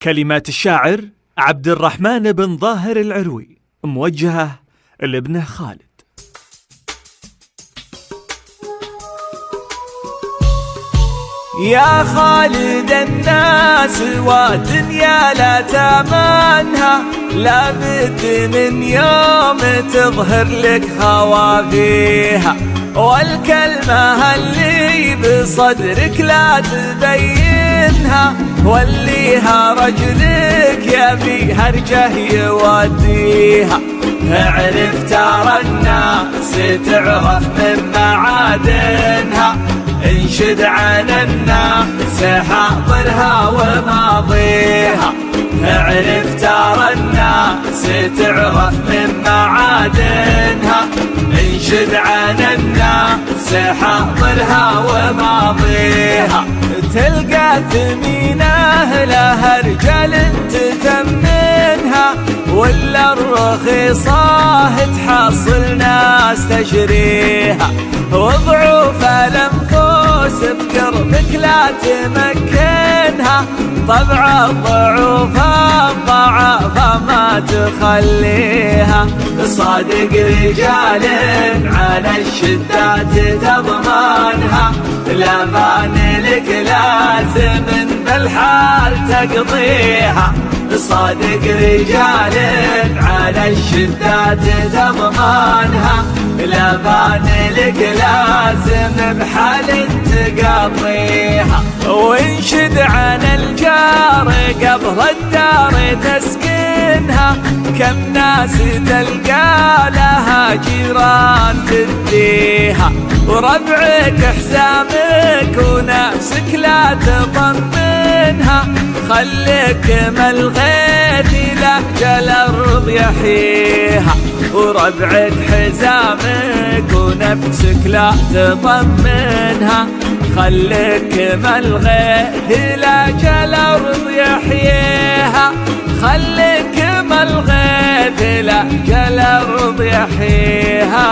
كلمات الشاعر عبد الرحمن بن ظاهر العروي، موجهة لابنه خالد. يا خالد الناس ودنيا لا تامنها، لا بد من يوم تظهر لك خوافيها، والكلمة اللي بصدرك لا تبينها، وليها رجلك يبي هرجه يوديها. اعرف ترى الناس تعرف من معادنها، انشد عن الناس حاضرها وماضيها. اعرف ترى الناس تعرف من معادنها، انشد عن الناس حاضرها وماضيها. تلقى ثمين اهلها رجال تثمنها، ولا الرخيصة تحصل ناس تشريها، وضعوف الانفس بقربك لا تمكنها، طبع الضعوف الضعف ما تخليها. صادق رجال على الشدات تضمنها، الامان لك لازم بالحال تقضيها. صادق رجال على الشدات تضمنها، الامان لك لازم بحال تقضيها. وانشد عن الجار قبل الدار تسكنها، كم ناس تلقى لها جيران تديها، وربعك حزامك ونفسك لا تطمنها. خليك ملغيث لهجة الأرض يحييها، وربعك حزامك ونفسك لا تطمنها. خليك ملغيث لهجة الأرض يحييها، خليك ملغيث لهجة الأرض يحييها.